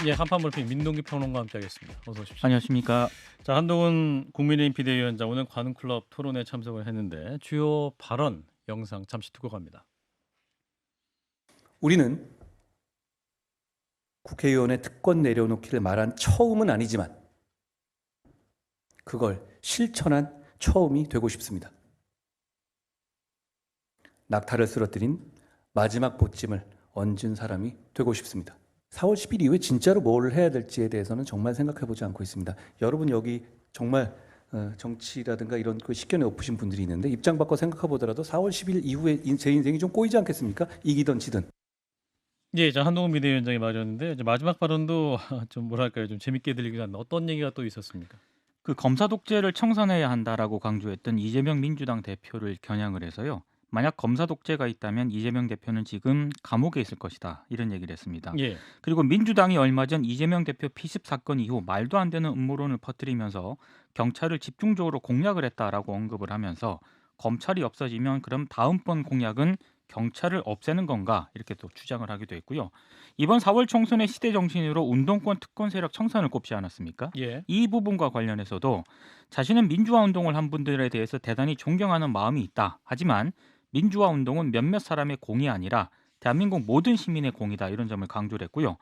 예, 한판몰핀 민동기 평론가 함께하겠습니다. 어서 오십시오. 안녕하십니까. 자, 한동훈 국민의힘 비대위원장 오늘 관훈클럽 토론에 참석을 했는데 주요 발언 영상 잠시 듣고 갑니다. 우리는 국회의원의 특권 내려놓기를 말한 처음은 아니지만 그걸 실천한 처음이 되고 싶습니다. 낙타를 쓰러뜨린 마지막 보찜을 얹은 사람이 되고 싶습니다. 4월 10일 이후에 진짜로 뭘 해야 될지에 대해서는 정말 생각해보지 않고 있습니다. 여러분 여기 정말 정치라든가 이런 그 식견에 엎으신 분들이 있는데 입장 바꿔 생각해보더라도 4월 10일 이후에 제 인생이 좀 꼬이지 않겠습니까? 이기든 지든. 예, 자, 한동훈 비대위원장의 말이었는데 이제 마지막 발언도 좀 뭐랄까요, 좀 재밌게 들리긴 한데 어떤 얘기가 또 있었습니까? 그 검사 독재를 청산해야 한다라고 강조했던 이재명 민주당 대표를 겨냥을 해서요. 만약 검사 독재가 있다면 이재명 대표는 지금 감옥에 있을 것이다. 이런 얘기를 했습니다. 예, 그리고 민주당이 얼마 전 이재명 대표 피습 사건 이후 말도 안 되는 음모론을 퍼뜨리면서 경찰을 집중적으로 공략을 했다라고 언급을 하면서 검찰이 없어지면 그럼 다음번 공약은 경찰을 없애는 건가 이렇게 또 주장을 하기도 했고요. 이번 4월 총선의 시대 정신으로 운동권 특권 세력 청산을 꼽지 않았습니까? 예, 이 부분과 관련해서도 자신은 민주화 운동을 한 분들에 대해서 대단히 존경하는 마음이 있다. 하지만 민주화 운동은 몇몇 사람의 공이 아니라 대한민국 모든 시민의 공이다. 이런 점을 강조를 했고요.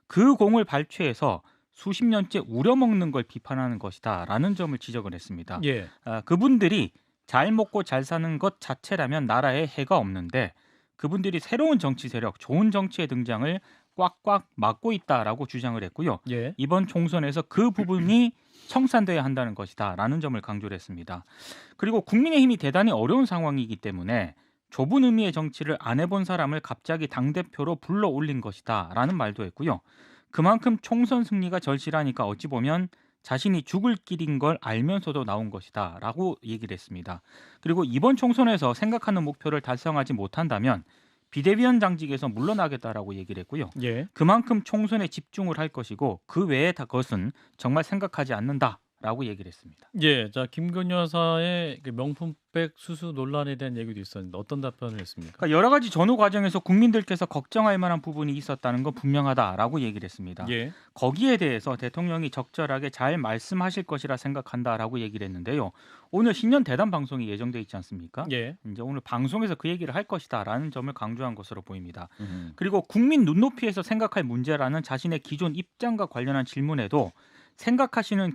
그 공을 발췌해서 수십 년째 우려먹는 걸 비판하는 것이다. 라는 점을 지적을 했습니다. 예, 그분들이 잘 먹고 잘 사는 것 자체라면 나라에 해가 없는데 그분들이 새로운 정치 세력, 좋은 정치의 등장을 꽉꽉 막고 있다라고 주장을 했고요. 예, 이번 총선에서 그 부분이 청산돼야 한다는 것이다라는 점을 강조를 했습니다. 그리고 국민의힘이 대단히 어려운 상황이기 때문에 좁은 의미의 정치를 안 해본 사람을 갑자기 당대표로 불러 올린 것이다라는 말도 했고요. 그만큼 총선 승리가 절실하니까 어찌 보면 자신이 죽을 길인 걸 알면서도 나온 것이다라고 얘기를 했습니다. 그리고 이번 총선에서 생각하는 목표를 달성하지 못한다면 비대위원장직에서 물러나겠다라고 얘기를 했고요. 예. 그만큼 총선에 집중을 할 것이고 그 외의 것은 정말 생각하지 않는다라고 얘기를 했습니다. 예, 자, 김건희 여사의 그 명품백 수수 논란에 대한 얘기도 있었는데 어떤 답변을 했습니까? 그러니까 여러 가지 전후 과정에서 국민들께서 걱정할 만한 부분이 있었다는 건 분명하다라고 얘기를 했습니다. 예, 거기에 대해서 대통령이 적절하게 잘 말씀하실 것이라 생각한다라고 얘기를 했는데요. 오늘 신년 대담 방송이 예정돼 있지 않습니까? 예, 이제 오늘 방송에서 그 얘기를 할 것이다라는 점을 강조한 것으로 보입니다. 음, 그리고 국민 눈높이에서 생각할 문제라는 자신의 기존 입장과 관련한 질문에도 생각하시는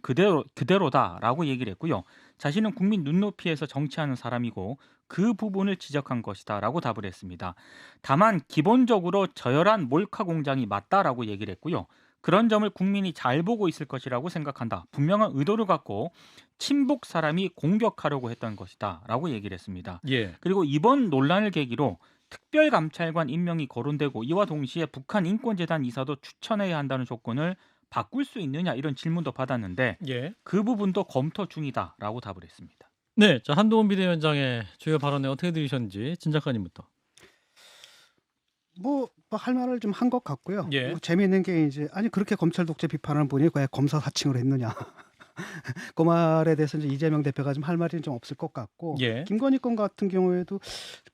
그대로다라고 얘기를 했고요. 자신은 국민 눈높이에서 정치하는 사람이고 그 부분을 지적한 것이다라고 답을 했습니다. 다만 기본적으로 저열한 몰카 공장이 맞다라고 얘기를 했고요. 그런 점을 국민이 잘 보고 있을 것이라고 생각한다. 분명한 의도를 갖고 친북 사람이 공격하려고 했던 것이다라고 얘기를 했습니다. 예, 그리고 이번 논란을 계기로 특별감찰관 임명이 거론되고 이와 동시에 북한 인권재단 이사도 추천해야 한다는 조건을 바꿀 수 있느냐 이런 질문도 받았는데 예. 그 부분도 검토 중이다라고 답을 했습니다. 네, 자, 한동훈 비대위원장의 주요 발언에 어떻게 들으셨는지 진 작가님부터. 뭐 할 말을 좀 한 것 같고요. 예. 재미있는 게 이제 아니 그렇게 검찰 독재 비판하는 분이 왜 검사 사칭을 했느냐. 그 말에 대해서 이제 이재명 대표가 좀 할 말이 좀 없을 것 같고 예. 김건희 건 같은 경우에도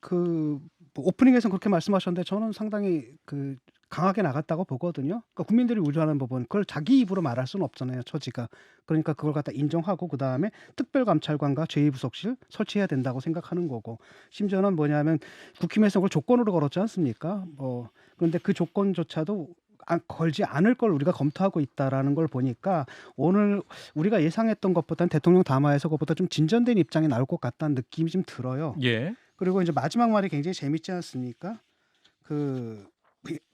그뭐 오프닝에서는 그렇게 말씀하셨는데 저는 상당히 그 강하게 나갔다고 보거든요. 그러니까 국민들이 우려하는 부분 그걸 자기 입으로 말할 수는 없잖아요. 처지가. 그러니까 그걸 갖다 인정하고 그다음에 특별감찰관과 제2부속실 설치해야 된다고 생각하는 거고 심지어는 뭐냐면 국힘에서 그걸 조건으로 걸었지 않습니까? 그런데 그 조건조차도 걸지 않을 걸 우리가 검토하고 있다라는 걸 보니까 오늘 우리가 예상했던 것보다는 대통령 담화에서 그것보다 좀 진전된 입장이 나올 것 같다는 느낌이 좀 들어요. 예. 그리고 이제 마지막 말이 굉장히 재밌지 않습니까?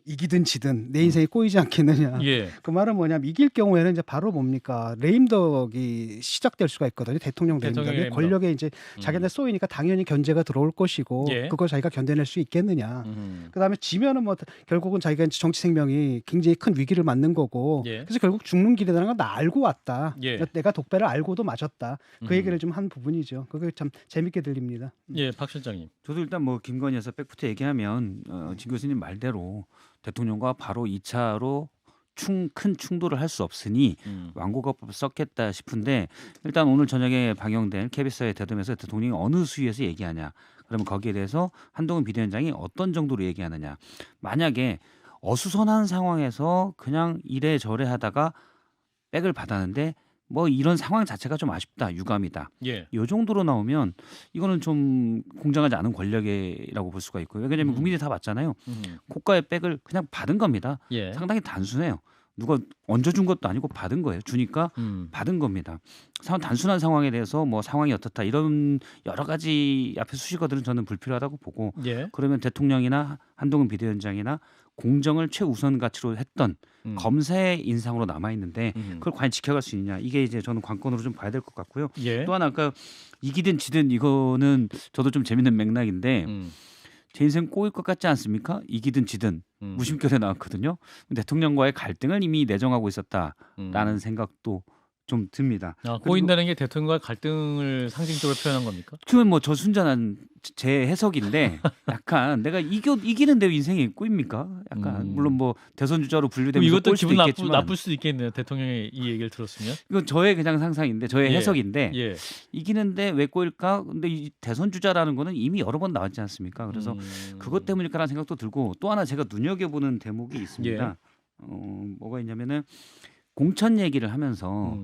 이기든 지든 내 인생이 꼬이지 않겠느냐. 예. 그 말은 뭐냐면 이길 경우에는 이제 바로 뭡니까 레임덕이 시작될 수가 있거든요. 대통령 대통령 레임덕이 레임덕. 권력에 이제 자기한테 쏘이니까 당연히 견제가 들어올 것이고 예. 그걸 자기가 견뎌낼 수 있겠느냐. 음. 그다음에 지면은 뭐 결국은 자기가 이제 정치 생명이 굉장히 큰 위기를 맞는 거고 예. 그래서 결국 죽는 길이라는 건 나 알고 왔다. 예. 그러니까 내가 독배를 알고도 맞았다. 그 음. 얘기를 좀 한 부분이죠. 그게 참 재밌게 들립니다. 예, 박 실장님. 저도 일단 뭐 김건희 여사 백부터 얘기하면 진 교수님 말대로 대통령과 바로 2차로 큰 충돌을 할 수 없으니 완고법을 썼겠다 싶은데 일단 오늘 저녁에 방영된 KBS의 대담에서 대통령이 어느 수위에서 얘기하냐. 그러면 거기에 대해서 한동훈 비대위원장이 어떤 정도로 얘기하느냐. 만약에 어수선한 상황에서 그냥 이래저래 하다가 백을 받았는데 뭐 이런 상황 자체가 좀 아쉽다, 유감이다. 예. 요 정도로 나오면 이거는 좀 공정하지 않은 권력이라고 볼 수가 있고요. 왜냐하면 국민이 다 봤잖아요. 고가의 백을 그냥 받은 겁니다. 예. 상당히 단순해요. 누가 얹어준 것도 아니고 받은 거예요. 주니까 받은 겁니다. 단순한 상황에 대해서 뭐 상황이 어떻다 이런 여러 가지 앞에 수식어들은 저는 불필요하다고 보고 예. 그러면 대통령이나 한동훈 비대위원장이나 공정을 최우선 가치로 했던 검사의 인상으로 남아 있는데 그걸 과연 지켜갈 수 있느냐 이게 이제 저는 관건으로 좀 봐야 될 것 같고요. 예. 또 하나 아까 이기든 지든 이거는 저도 좀 재밌는 맥락인데 제 인생 꼬일 것 같지 않습니까? 이기든 지든 무심결에 나왔거든요. 대통령과의 갈등을 이미 내정하고 있었다라는 생각도 좀 듭니다. 아, 꼬인다는 게 대통령과의 갈등을 상징적으로 표현한 겁니까? 그건 뭐 저 순전한 제 해석인데 약간 내가 이기는데 왜 인생이 꼬입니까? 약간 물론 뭐 대선 주자로 그럼 분류되면 이것도 꼬일 수도 기분 있겠지만 나쁠 수도 있겠네요. 대통령이 이 얘기를 들었으면. 이건 저의 그냥 상상인데 저의 예. 해석인데 예. 이기는데 왜 꼬일까? 근데 이 대선 주자라는 거는 이미 여러 번 나왔지 않습니까? 그래서 그것 때문일까라는 생각도 들고 또 하나 제가 눈여겨보는 대목이 있습니다. 뭐가 있냐면은 공천 얘기를 하면서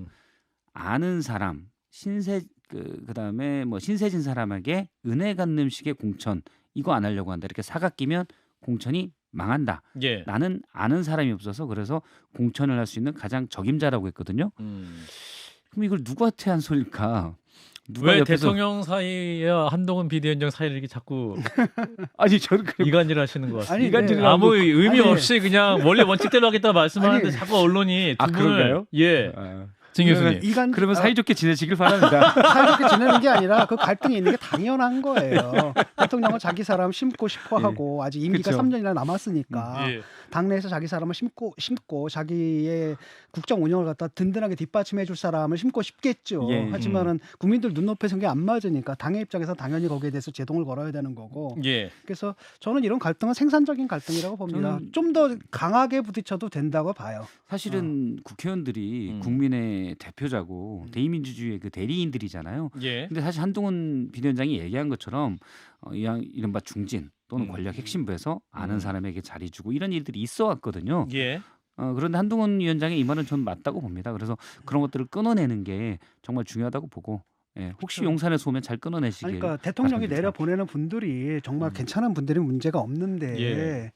아는 사람 그다음에 뭐 신세진 사람에게 은혜 갚는 식의 공천 이거 안 하려고 한다. 이렇게 사각 끼면 공천이 망한다. 예. 나는 아는 사람이 없어서 그래서 공천을 할 수 있는 가장 적임자라고 했거든요. 그럼 이걸 누구한테 한 소릴까? 누가 왜 옆에서 대통령 사이와 한동훈 비대위원장 사이를 이렇게 자꾸 아니 저는 이간질 하시는 것 같습니다. 아니, 이간질을 네. 아무 의미 아니. 없이 그냥 원래 원칙대로 하겠다 말씀하는데 아니. 자꾸 언론이 두 아, 분을 그런가요? 예. 아, 진 교수님. 그러면 사이좋게 지내시길 바랍니다. 사이좋게 지내는 게 아니라 그 갈등이 있는 게 당연한 거예요. 대통령은 자기 사람 심고 싶어 하고 아직 임기가 그쵸. 3년이나 남았으니까 예. 당내에서 자기 사람을 심고 자기의 국정 운영을 갖다 든든하게 뒷받침해 줄 사람을 심고 싶겠죠. 예. 하지만은 국민들 눈높이에 선 게 안 맞으니까 당의 입장에서 당연히 거기에 대해서 제동을 걸어야 되는 거고. 예. 그래서 저는 이런 갈등은 생산적인 갈등이라고 봅니다. 저는- 좀 더 강하게 부딪혀도 된다고 봐요. 사실은 국회의원들이 음. 국민의 대표자고 대의민주주의의 그 대리인들이잖아요. 예. 근데 사실 한동훈 비대위원장이 얘기한 것처럼 이른바 중진 또는 음. 권력 핵심부에서 아는 사람에게 자리 주고 이런 일들이 있어 왔거든요. 예. 그런데 한동훈 위원장의 이 말은 전 맞다고 봅니다. 그래서 그런 것들을 끊어내는 게 정말 중요하다고 보고 혹시 그렇죠. 용산에서 오면 잘 끊어내시길. 그러니까 대통령이 바랍니다. 내려 보내는 분들이 정말 괜찮은 분들이 문제가 없는데 예.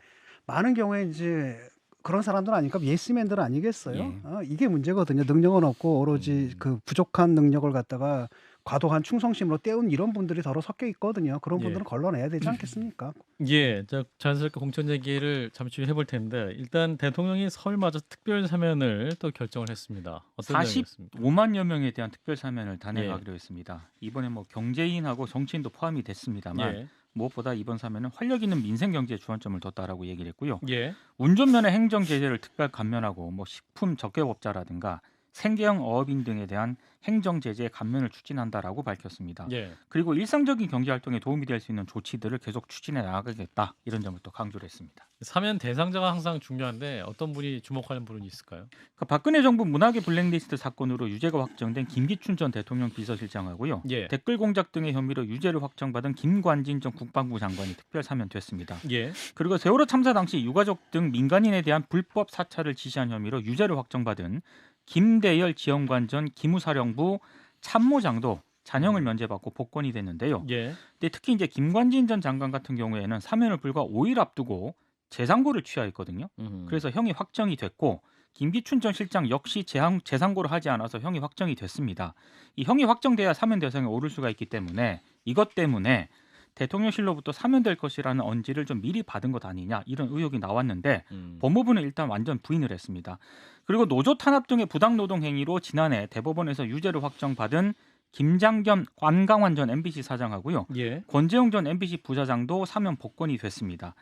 많은 경우에 이제 그런 사람들 아니까 예스맨들 아니겠어요? 예. 이게 문제거든요. 능력은 없고 오로지 그 부족한 능력을 갖다가 과도한 충성심으로 때운 이런 분들이 더러 섞여 있거든요. 그런 예. 분들은 걸러내야 되지 않겠습니까? 예. 자, 자연스럽게 공천 얘기를 잠시 해볼 텐데 일단 대통령이 설 맞아 특별 사면을 또 결정을 했습니다. 어떤 내용이었습니까? 45만여 명에 대한 특별 사면을 예. 단행하기로 했습니다. 이번에 뭐 경제인하고 정치인도 포함이 됐습니다만 예. 무엇보다 이번 사면은 활력 있는 민생 경제에 주안점을 뒀다라고 얘기를 했고요. 예. 운전면허 행정 제재를 특별 감면하고 뭐 식품 적격업자라든가 생계형 어업인 등에 대한 행정 제재 감면을 추진한다라고 밝혔습니다. 예. 그리고 일상적인 경제 활동에 도움이 될 수 있는 조치들을 계속 추진해 나가겠다 이런 점을 또 강조를 했습니다. 사면 대상자가 항상 중요한데 어떤 분이 주목하는 부분이 있을까요? 그러니까 박근혜 정부 문화계 블랙리스트 사건으로 유죄가 확정된 김기춘 전 대통령 비서실장하고요. 예. 댓글 공작 등의 혐의로 유죄를 확정받은 김관진 전 국방부 장관이 특별 사면됐습니다. 예. 그리고 세월호 참사 당시 유가족 등 민간인에 대한 불법 사찰을 지시한 혐의로 유죄를 확정받은 김대열 지원관 전 기무사령부 참모장도 잔형을 면제받고 복권이 됐는데요. 예. 근데 특히 이제 김관진 전 장관 같은 경우에는 사면을 불과 5일 앞두고 재상고를 취하했거든요. 그래서 형이 확정이 됐고 김기춘 전 실장 역시 재상고를 하지 않아서 형이 확정이 됐습니다. 이 형이 확정돼야 사면 대상에 오를 수가 있기 때문에 이것 때문에 대통령실로부터 사면될 것이라는 언지를 좀 미리 받은 것 아니냐 이런 의혹이 나왔는데 법무부는 일단 완전 부인을 했습니다. 그리고 노조 탄압 등의 부당노동 행위로 지난해 대법원에서 유죄를 확정받은 김장겸 관광환 전 MBC 사장하고요. 예. 권재용 전 MBC 부사장도 사면 복권이 됐습니다.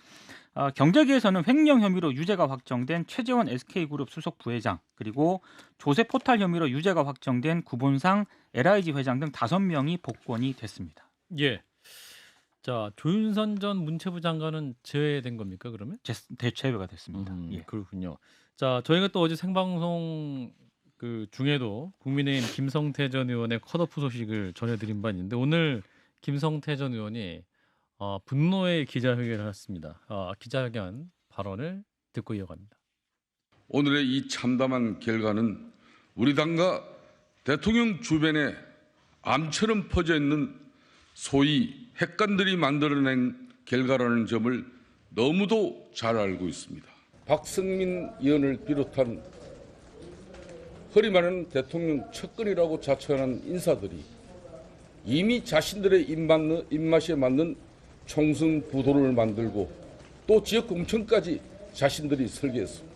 경제계에서는 횡령 혐의로 유죄가 확정된 최재원 SK그룹 수석 부회장 그리고 조세 포탈 혐의로 유죄가 확정된 구본상 LIG 회장 등 5명이 복권이 됐습니다. 예. 자, 조윤선 전 문체부 장관은 제외된 겁니까, 그러면? 대체가 됐습니다. 예. 그렇군요. 자, 저희가 또 어제 생방송 그 중에도 국민의힘 김성태 전 의원의 컷오프 소식을 전해드린 바 있는데 오늘 김성태 전 의원이 분노의 기자회견을 했습니다. 기자회견 발언을 듣고 이어갑니다. 오늘의 이 참담한 결과는 우리 당과 대통령 주변에 암처럼 퍼져 있는 소위 핵관들이 만들어낸 결과라는 점을 너무도 잘 알고 있습니다. 박성민 의원을 비롯한 허리 많은 대통령 측근이라고 자처하는 인사들이 이미 자신들의 입맛에 맞는 총선 부도를 만들고 또 지역 공천까지 자신들이 설계했습니다.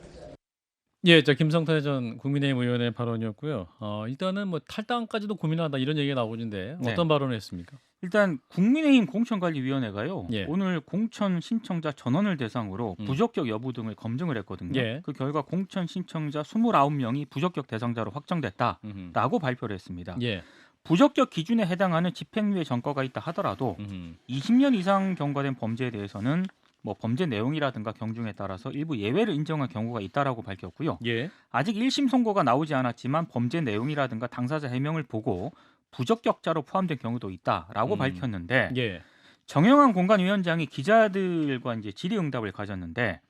예, 자 김성태 전 국민의힘 의원의 발언이었고요. 일단은 뭐 탈당까지도 고민하다 이런 얘기가 나오는데 네. 어떤 발언을 했습니까? 일단 국민의힘 공천관리위원회가요. 예. 오늘 공천 신청자 전원을 대상으로 부적격 여부 등을 검증을 했거든요. 예. 그 결과 공천 신청자 29명이 부적격 대상자로 확정됐다라고 음흠. 발표를 했습니다. 예. 부적격 기준에 해당하는 집행유예 전과가 있다 하더라도 음흠. 20년 이상 경과된 범죄에 대해서는 뭐 범죄 내용이라든가 경중에 따라서 일부 예외를 인정한 경우가 있다라고 밝혔고요. 예. 아직 1심 선고가 나오지 않았지만 범죄 내용이라든가 당사자 해명을 보고 부적격자로 포함된 경우도 있다라고 밝혔는데 예. 정영환 공관위원장이 기자들과 이제 질의응답을 가졌는데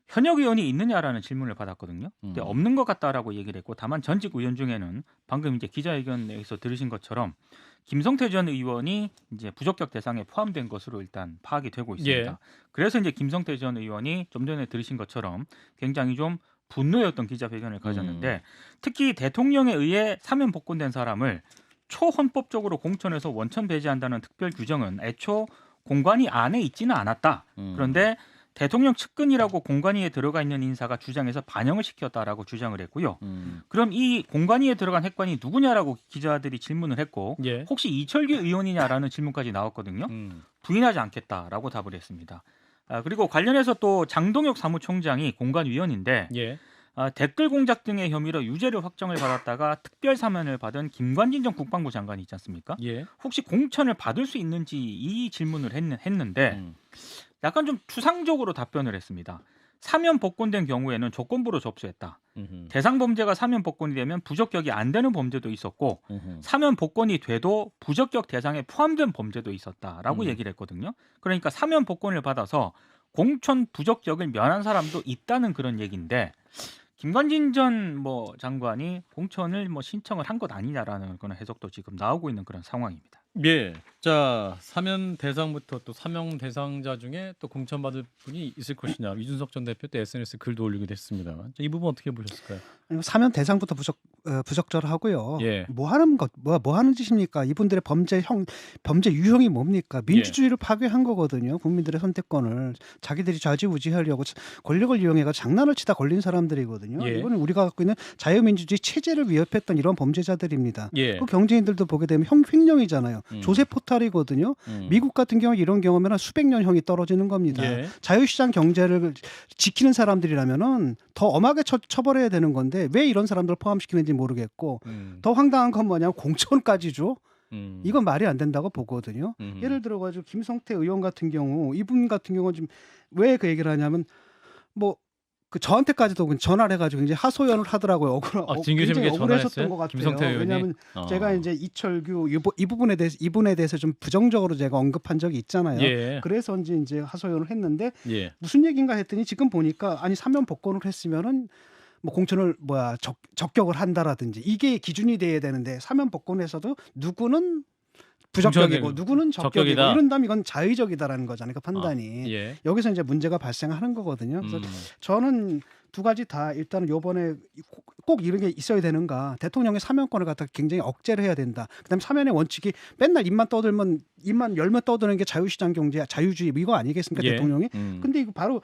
현역 의원이 있느냐라는 질문을 받았거든요. 근데 없는 것 같다라고 얘기를 했고 다만 전직 의원 중에는 방금 이제 기자회견에서 들으신 것처럼 김성태 전 의원이 이제 부적격 대상에 포함된 것으로 일단 파악이 되고 있습니다. 예. 그래서 이제 김성태 전 의원이 좀 전에 들으신 것처럼 굉장히 좀 분노였던 기자회견을 가졌는데 특히 대통령에 의해 사면 복권된 사람을 초헌법적으로 공천에서 원천 배제한다는 특별 규정은 애초 공관위 안에 있지는 않았다. 그런데 대통령 측근이라고 공관위에 들어가 있는 인사가 주장해서 반영을 시켰다라고 주장을 했고요. 그럼 이 공관위에 들어간 핵관이 누구냐라고 기자들이 질문을 했고 예. 혹시 이철규 의원이냐라는 질문까지 나왔거든요. 부인하지 않겠다라고 답을 했습니다. 그리고 관련해서 또 장동혁 사무총장이 공관위원인데 예. 댓글 공작 등의 혐의로 유죄를 확정을 받았다가 특별 사면을 받은 김관진 전 국방부 장관이 있지 않습니까? 예. 혹시 공천을 받을 수 있는지 이 질문을 했는데 약간 좀 추상적으로 답변을 했습니다. 사면 복권된 경우에는 조건부로 접수했다. 대상 범죄가 사면 복권이 되면 부적격이 안 되는 범죄도 있었고 사면 복권이 돼도 부적격 대상에 포함된 범죄도 있었다라고 얘기를 했거든요. 그러니까 사면 복권을 받아서 공천 부적격을 면한 사람도 있다는 그런 얘기인데 김관진 전 뭐 장관이 공천을 뭐 신청을 한 것 아니냐라는 그런 해석도 지금 나오고 있는 그런 상황입니다. 예. 자, 사면 대상부터 또 사명 대상자 중에 또 공천받을 분이 있을 것이냐. 이준석 전 대표 때 SNS 글도 올리게 됐습니다. 자, 이 부분 어떻게 보셨을까요? 아니, 사면 대상부터 부적절하고요. 예. 뭐 하는 짓입니까? 이분들의 범죄 유형이 뭡니까? 민주주의를 파괴한 거거든요. 국민들의 선택권을 자기들이 좌지우지하려고 권력을 이용해가 장난을 치다 걸린 사람들이거든요. 예. 이거는 우리가 갖고 있는 자유민주주의 체제를 위협했던 이런 범죄자들입니다. 예. 그 경제인들도 보게 되면 횡령이잖아요. 조세 포탈이거든요. 미국 같은 경우 이런 경우면 한 수백 년 형이 떨어지는 겁니다. 예. 자유시장 경제를 지키는 사람들이라면은 더 엄하게 처벌해야 되는 건데 왜 이런 사람들을 포함시키는지 모르겠고 더 황당한 건 뭐냐면 공천까지 줘. 이건 말이 안 된다고 보거든요. 예를 들어가지고 김성태 의원 같은 경우 이분 같은 경우는 지금 왜 그 얘기를 하냐면 뭐 그 저한테까지도 전화를 해가지고 이제 하소연을 하더라고요. 진 교수님께 굉장히 억울했었던 전화했어요? 것 같아요. 김성태 의원이? 왜냐하면 제가 이제 이철규 이분에 대해서 좀 부정적으로 제가 언급한 적이 있잖아요. 예. 그래서인지 이제 하소연을 했는데 예. 무슨 얘기인가 했더니 지금 보니까 아니 사면 복권을 했으면은 뭐 공천을 적격을 한다라든지 이게 기준이 돼야 되는데 사면 복권에서도 누구는 부적격이고 누구는 적격이고 적격이다. 이런다면 이건 자의적이다라는 거잖아요. 그 판단이. 예. 여기서 이제 문제가 발생하는 거거든요. 그래서 저는 두 가지 다 일단은 요번에 꼭 이런 게 있어야 되는가. 대통령의 사면권을 갖다 굉장히 억제를 해야 된다. 그다음에 사면의 원칙이 맨날 입만 열면 떠드는 게 자유시장 경제, 자유주의 이거 아니겠습니까? 예. 대통령이. 근데 이거 바로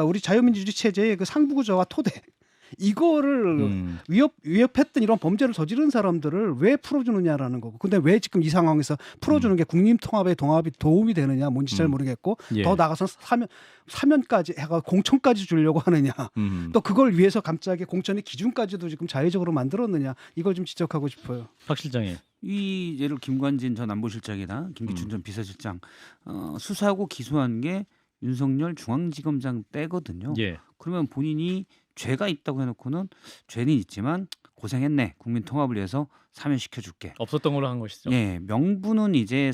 우리 자유민주주의 체제의 그 상부구조와 토대 이거를 위협했던 이런 범죄를 저지른 사람들을 왜 풀어주느냐라는 거고. 근데 왜 지금 이 상황에서 풀어주는 게 국민통합의 동합이 도움이 되느냐 뭔지 잘 모르겠고 예. 더 나가서 사면까지 해가 공천까지 주려고 하느냐. 또 그걸 위해서 갑자기 공천의 기준까지도 지금 자의적으로 만들었느냐. 이걸 좀 지적하고 싶어요. 박 실장님. 이 예를 김관진 전 안보실장이나 김기춘 전 비서실장 수사하고 기소한 게 윤석열 중앙지검장 때거든요. 예. 그러면 본인이 죄가 있다고 해놓고는 죄는 있지만 고생했네. 국민 통합을 위해서 사면시켜줄게. 없었던 걸로 한 것이죠. 예, 명분은 이제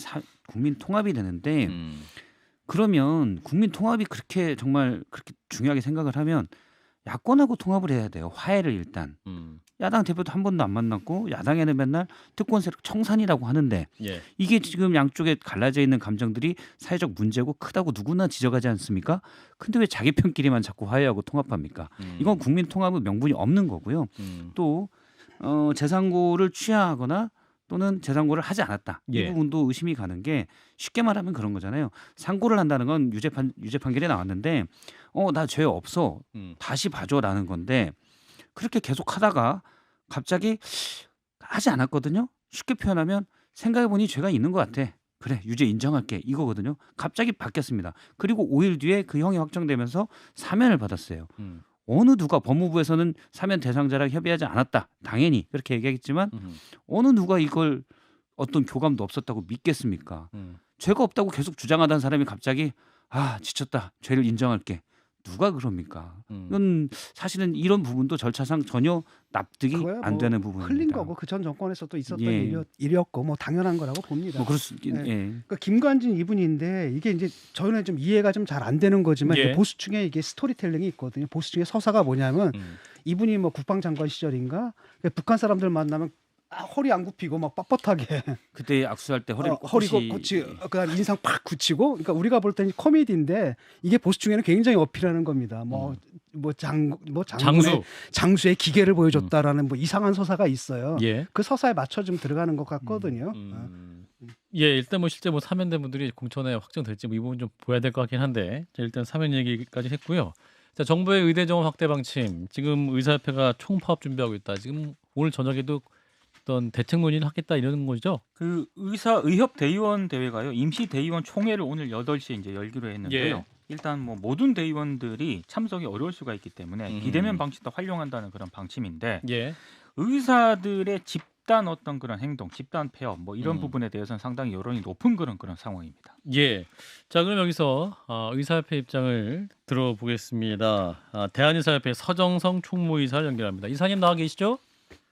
국민 통합이 되는데 그러면 국민 통합이 그렇게 정말 그렇게 중요하게 생각을 하면 야권하고 통합을 해야 돼요. 화해를 일단. 야당 대표도 한 번도 안 만났고 야당에는 맨날 특권 세력 청산이라고 하는데 예. 이게 지금 양쪽에 갈라져 있는 감정들이 사회적 문제고 크다고 누구나 지적하지 않습니까? 근데 왜 자기 편끼리만 자꾸 화해하고 통합합니까? 이건 국민 통합의 명분이 없는 거고요. 또 재상고를 취하하거나 또는 재상고를 하지 않았다. 이 예. 부분도 의심이 가는 게 쉽게 말하면 그런 거잖아요. 상고를 한다는 건 유죄 판결이 나왔는데 나 죄 없어. 다시 봐줘라는 건데 그렇게 계속 하다가 갑자기 하지 않았거든요. 쉽게 표현하면 생각해보니 죄가 있는 것 같아. 그래 유죄 인정할게 이거거든요. 갑자기 바뀌었습니다. 그리고 5일 뒤에 그 형이 확정되면서 사면을 받았어요. 어느 누가 법무부에서는 사면 대상자랑 협의하지 않았다. 당연히 그렇게 얘기했지만 어느 누가 이걸 어떤 교감도 없었다고 믿겠습니까? 죄가 없다고 계속 주장하던 사람이 갑자기 지쳤다. 죄를 인정할게. 누가 그럽니까? 이건 사실은 이런 부분도 절차상 전혀 납득이 그거야 안 뭐 되는 부분입니다. 흘린 거고 그 전 정권에서도 있었던 예. 일이었고 뭐 당연한 거라고 봅니다. 뭐 그럴 수 있긴. 네. 예. 그러니까 김관진 이분인데 이게 이제 저는 좀 이해가 좀 잘 안 되는 거지만 예. 이게 보수층에 이게 스토리텔링이 있거든요. 보수층의 서사가 뭐냐면 이분이 뭐 국방장관 시절인가 북한 사람들 만나면 허리 안 굽히고 막 뻣뻣하게 그때 악수할 때 허리를 허리 꼿꼿이 굳이 그다음 인상 팍 굳히고 그러니까 우리가 볼 때는 코미디인데 이게 보수층에는 굉장히 어필하는 겁니다. 장수의 기계를 보여줬다라는 뭐 이상한 서사가 있어요. 예. 그 서사에 맞춰 좀 들어가는 것 같거든요. 예, 일단 뭐 실제 뭐 사면된 분들이 공천에 확정될지 뭐 이 부분 좀 보야 될 것 같긴 한데 자, 일단 사면 얘기까지 했고요. 자, 정부의 의대 정원 확대 방침 지금 의사협회가 총파업 준비하고 있다. 지금 오늘 저녁에도 어떤 대책 논의를 하겠다 이러는 거죠? 그 의협 대의원 대회가요. 임시 대의원 총회를 오늘 8시에 이제 열기로 했는데요. 예. 일단 뭐 모든 대의원들이 참석이 어려울 수가 있기 때문에 비대면 방식도 활용한다는 그런 방침인데 예. 의사들의 집단 어떤 그런 행동, 집단 폐업 뭐 이런 부분에 대해서는 상당히 여론이 높은 그런 상황입니다. 예. 자, 그럼 여기서 의사협회 입장을 들어보겠습니다. 대한의사협회 서정성 총무이사를 연결합니다. 이사님 나와 계시죠?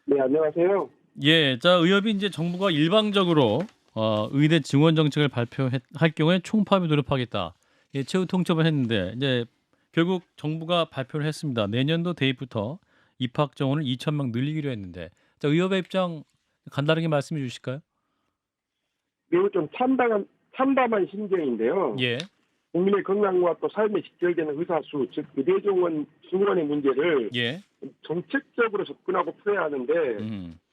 네, 안녕하세요. 예. 자, 의협이 이제 정부가 일방적으로 의대 증원 정책을 발표할 경우에 총파업에 돌입하겠다. 예, 최후 통첩을 했는데 이제 결국 정부가 발표를 했습니다. 내년도 대입부터 입학 정원을 2,000명 늘리기로 했는데, 자, 의협의 입장 간단하게 말씀해 주실까요? 매우 좀 참담한 심정인데요. 예. 국민의 건강과 또 삶에 직결되는 의사 수, 즉 의대 정원 증원의 문제를 예. 정책적으로 접근하고 풀어야 하는데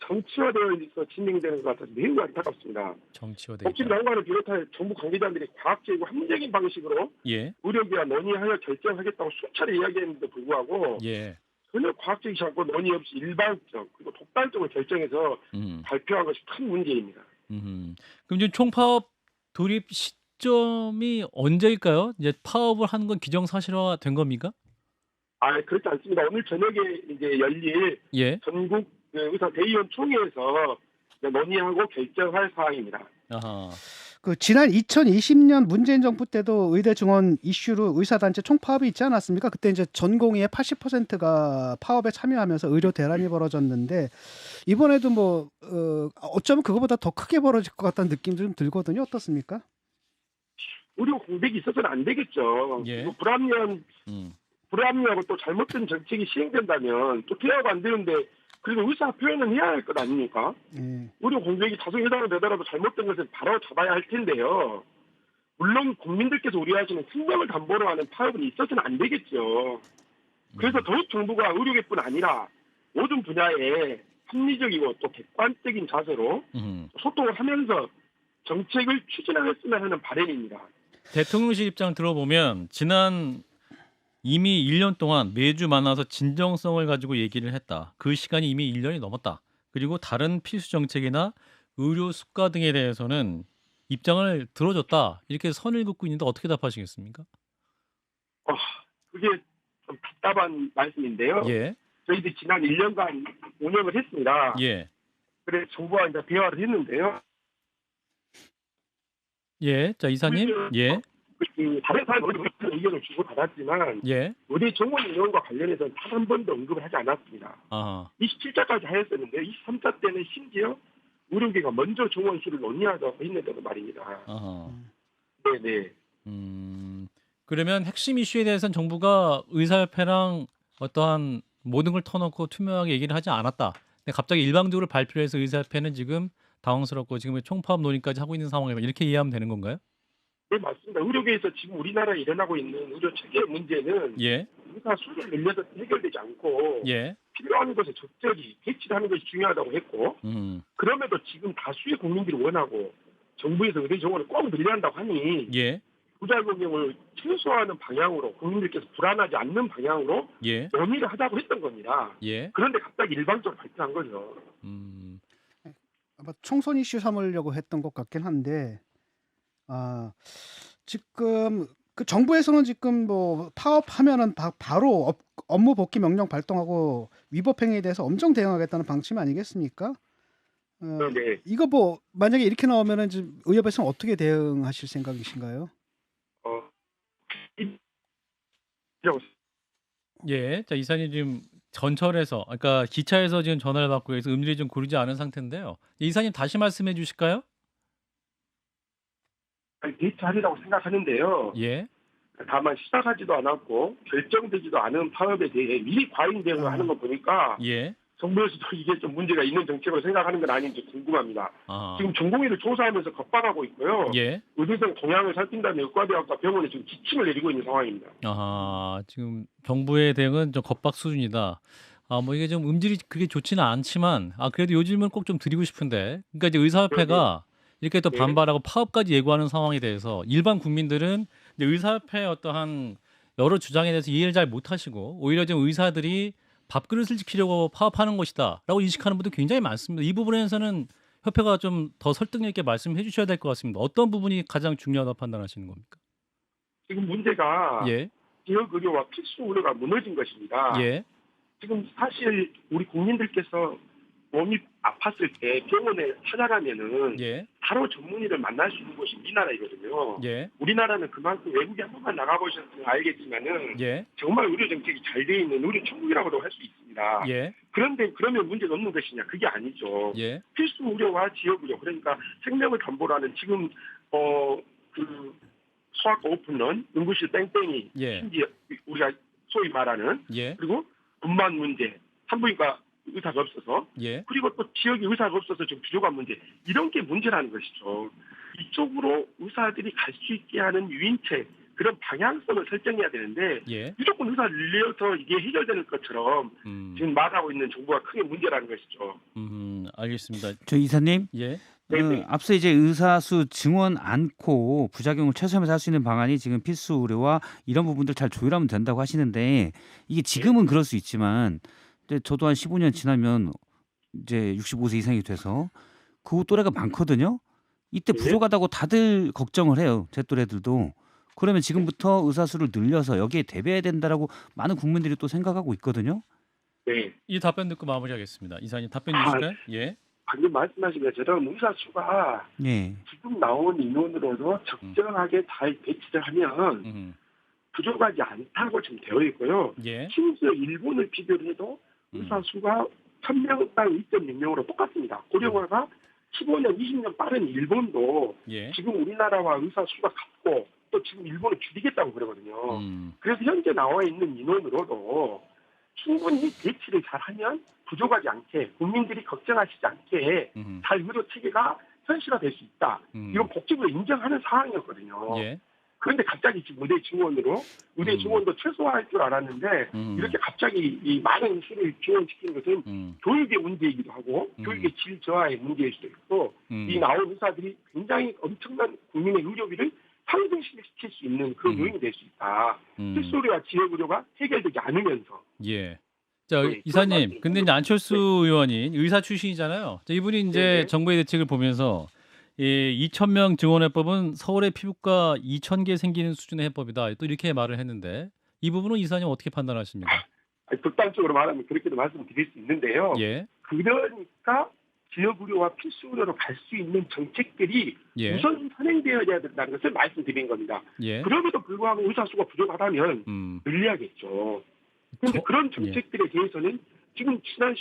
정치화되어 있어 진행되는 것 같아서 매우 안타깝습니다. 정치화돼 복지장관을 비롯한 정부 관계자들이 과학적이고 합리적인 방식으로 예. 의료계와 논의하여 결정하겠다고 수차례 이야기했는데도 불구하고 예. 전혀 과학적이지 않고 논의 없이 일방적 그리고 독단적으로 결정해서 발표한 것이 큰 문제입니다. 그럼 이제 총파업 돌입 시점이 언제일까요? 이제 파업을 하는 건 기정사실화 된 겁니까? 그렇지 않습니다. 오늘 저녁에 이제 열릴 예. 전국 의사 대의원 총회에서 논의하고 결정할 사항입니다. 아하. 그 지난 2020년 문재인 정부 때도 의대 증원 이슈로 의사단체 총파업이 있지 않았습니까? 그때 이제 전공의의 80%가 파업에 참여하면서 의료 대란이 벌어졌는데 이번에도 뭐 어쩌면 그거보다 더 크게 벌어질 것 같다는 느낌도 좀 들거든요. 어떻습니까? 의료 공백이 있어서는 안 되겠죠. 예. 그리고 불합리하고 또 잘못된 정책이 시행된다면 또 퇴화가 안 되는데 그래도 의사 표현은 해야 할 것 아닙니까? 의료 공백이 다소 예상되더라도 잘못된 것은 바로 잡아야 할 텐데요. 물론 국민들께서 우려하시는 생명을 담보로 하는 파업은 있어서는 안 되겠죠. 그래서 더욱 정부가 의료계뿐 아니라 모든 분야에 합리적이고 또 객관적인 자세로 소통을 하면서 정책을 추진하였으면 하는 바람입니다. 대통령실 입장 들어보면 지난 이미 1년 동안 매주 만나서 진정성을 가지고 얘기를 했다. 그 시간이 이미 1년이 넘었다. 그리고 다른 필수 정책이나 의료 수가 등에 대해서는 입장을 들어줬다. 이렇게 선을 긋고 있는데 어떻게 답하시겠습니까? 그게 좀 답답한 말씀인데요. 예. 저희들이 지난 1년간 운영을 했습니다. 예. 그래서 정부와 이제 대화를 했는데요. 예. 자, 이사님. 예. 다른 사람들이 의견을 주고 받았지만 예. 의대 정원 운영과 관련해서는 단 한 번도 언급을 하지 않았습니다. 27자까지 하였었는데 23자 때는 심지어 의료계가 먼저 정원 수를 논의하자고 했는데도 말입니다. 네네. 그러면 핵심 이슈에 대해서는 정부가 의사협회랑 어떠한 모든 걸 터놓고 투명하게 얘기를 하지 않았다. 근데 갑자기 일방적으로 발표를 해서 의사협회는 지금 당황스럽고 지금 총파업 논의까지 하고 있는 상황이다. 이렇게 이해하면 되는 건가요? 네, 맞습니다. 의료계에서 지금 우리나라에 일어나고 있는 의료 체계 문제는 예, 의사 수를 늘려서 해결되지 않고 예, 필요한 것에 적절히 배치를 하는 것이 중요하다고 했고 그럼에도 지금 다수의 국민들이 원하고 정부에서 의료 정원을 꼭 늘려야 한다고 하니 예, 부작용을 최소화하는 방향으로 국민들께서 불안하지 않는 방향으로 예, 논의를 하자고 했던 겁니다. 예. 그런데 갑자기 일방적으로 발표한 거죠. 아마 총선 이슈 삼으려고 했던 것 같긴 한데 지금 그 정부에서는 지금 뭐 파업하면은 바로 업무 복귀 명령 발동하고 위법 행위에 대해서 엄정 대응하겠다는 방침 아니겠습니까? 네. 이거 뭐 만약에 이렇게 나오면은 지금 의협에서는 어떻게 대응하실 생각이신가요? 예, 자 이사님 지금 전철에서, 그러니까 기차에서 지금 전화를 받고 해서 음질이 좀 고르지 않은 상태인데요. 이사님 다시 말씀해 주실까요? 내 자리라고 생각하는데요. 예, 다만 시작하지도 않았고 결정되지도 않은 파업에 대해 미리 과잉 대응을 하는 거 보니까 예, 정부에서도 이게 좀 문제가 있는 정책으로 생각하는 건 아닌지 궁금합니다. 아, 지금 전공의를 조사하면서 겁박하고 있고요. 예, 의대생 동향을 살핀다며 의과대학과 병원에 지금 지침을 내리고 있는 상황입니다. 아, 지금 정부의 대응은 좀 겁박 수준이다. 아, 뭐 이게 좀 음질이 그게 좋지는 않지만, 그래도 요즘은 꼭 좀 드리고 싶은데, 그러니까 이제 의사협회가 이렇게 또 네. 반발하고 파업까지 예고하는 상황에 대해서 일반 국민들은 이제 의사협회의 어떠한 여러 주장에 대해서 이해를 잘 못하시고 오히려 좀 의사들이 밥그릇을 지키려고 파업하는 것이다라고 인식하는 분도 굉장히 많습니다. 이 부분에서는 협회가 좀 더 설득력 있게 말씀해 주셔야 될 것 같습니다. 어떤 부분이 가장 중요하다고 판단하시는 겁니까? 지금 문제가 예, 지역 의료와 필수 의료가 무너진 것입니다. 예, 지금 사실 우리 국민들께서 몸이 아팠을 때 병원에 찾아가면은 예, 바로 전문의를 만날 수 있는 곳이 우리나라이거든요. 예, 우리나라는 그만큼 외국에 한 번만 나가보셨으면 알겠지만은 예, 정말 의료 정책이 잘 돼 있는 의료 천국이라고도 할 수 있습니다. 예, 그런데 그러면 문제가 없는 것이냐? 그게 아니죠. 예, 필수 의료와 지역 의료, 그러니까 생명을 담보로 하는 지금 그 소아과 오픈런, 응급실 뺑뺑이, 예, 심지어 우리가 소위 말하는 예, 그리고 분만 문제, 산부인과 의사가 없어서 예, 그리고 또 지역에 의사가 없어서 좀 부족한 문제 이런 게 문제라는 것이죠. 이쪽으로 의사들이 갈 수 있게 하는 유인책 그런 방향성을 설정해야 되는데 예, 무조건 의사를 늘려서 이게 해결되는 것처럼 지금 말하고 있는 정부가 크게 문제라는 것이죠. 알겠습니다. 저 이사님, 예, 네네. 앞서 이제 의사수 증원 않고 부작용을 최소화하면서 할 수 있는 방안이 지금 필수 의료와 이런 부분들 잘 조율하면 된다고 하시는데 이게 지금은 그럴 수 있지만 근데 저도 한 15년 지나면 이제 65세 이상이 돼서 그 또래가 많거든요. 이때 네. 부족하다고 다들 걱정을 해요. 제 또래들도. 그러면 지금부터 의사수를 늘려서 여기에 대비해야 된다라고 많은 국민들이 또 생각하고 있거든요. 네. 이 답변 듣고 마무리하겠습니다. 이사님 답변 아, 주실까요? 예, 방금 말씀하신 것처럼 의사 수가 예. 지금 나온 인원으로도 적정하게 잘 배치를 하면 부족하지 않다고 지금 되어 있고요. 예, 심지어 일본을 비교를 해도 의사 수가 1000명당 2.6명으로 똑같습니다. 고령화가 15년, 20년 빠른 일본도 예, 지금 우리나라와 의사 수가 같고 또 지금 일본을 줄이겠다고 그러거든요. 그래서 현재 나와 있는 인원으로도 충분히 배치를 잘하면 부족하지 않게 국민들이 걱정하시지 않게 잘 의료 체계가 현실화될 수 있다. 이건 복지부가 인정하는 상황이었거든요. 예, 그런데 갑자기 지금 의대 증원으로 의대 증원도 최소화할 줄 알았는데 이렇게 갑자기 이 많은 수를 지원시키는 것은 교육의 문제이기도 하고 교육의 질 저하의 문제일 수도 있고 이 나온 의사들이 굉장히 엄청난 국민의 의료비를 상승시킬 수 있는 그런 요인이 될 수 있다. 필수 의료와 지역 의료가 해결되지 않으면서. 예. 자, 네, 이사님, 근데 이제 안철수 의원이 의사 출신이잖아요. 자, 이분이 이제 네네. 정부의 대책을 보면서 이 2,000명 증원해법은 서울의 피부과 2,000개 생기는 수준의 해법이다. 또 이렇게 말을 했는데 이 부분은 이사님 어떻게 판단하십니까? 극단적으로 말하면 그렇게도 말씀드릴 수 있는데요. 예, 그러니까 지역 의료와 필수 의료로 갈 수 있는 정책들이 예, 우선 선행되어야 된다는 것을 말씀드린 겁니다. 예. 그럼에도 불구하고 의사 수가 부족하다면 늘려야겠죠. 그런데 그런 정책들에 대해서는 지금 지난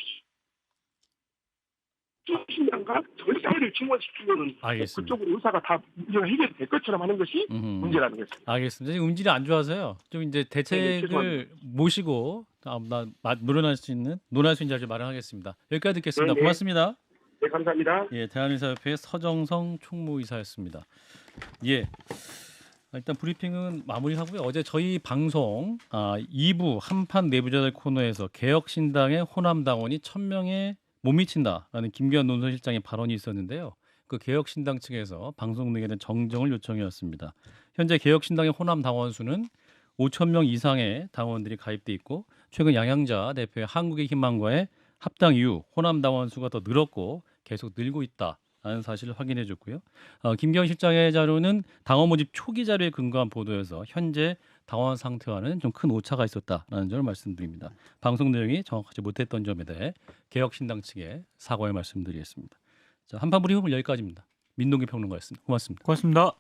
신당과 전 사회를 충원시키면은 알겠습니다. 그쪽으로 의사가 다 문제가 해결될 것처럼 하는 것이 문제라는 거죠. 알겠습니다. 지금 음질이 안 좋아서요. 좀 이제 대책을 죄송합니다. 모시고 논할 수 있는 자리를 마련하겠습니다. 여기까지 듣겠습니다. 네네. 고맙습니다. 네, 감사합니다. 예, 대한의사협회 서정성 총무이사였습니다. 예. 일단 브리핑은 마무리하고요. 어제 저희 방송 2부 한판 내부자들 코너에서 개혁신당의 호남당원이 1000명에 못 미친다라는 김기현 논설실장의 발언이 있었는데요. 그 개혁신당 측에서 방송 등에 대한 정정을 요청해왔습니다. 현재 개혁신당의 호남당원 수는 5,000명 이상의 당원들이 가입돼 있고 최근 양양자 대표의 한국의 희망과의 합당 이후 호남당원 수가 더 늘었고 계속 늘고 있다라는 사실을 확인해줬고요. 김기현 실장의 자료는 당원 모집 초기 자료에 근거한 보도여서 현재 당원 상태와는 좀 큰 오차가 있었다라는 점을 말씀드립니다. 방송 내용이 정확하지 못했던 점에 대해 개혁신당 측에 사과의 말씀드리겠습니다. 자, 한판 브리핑은 여기까지입니다. 민동기 평론가였습니다. 고맙습니다. 고맙습니다.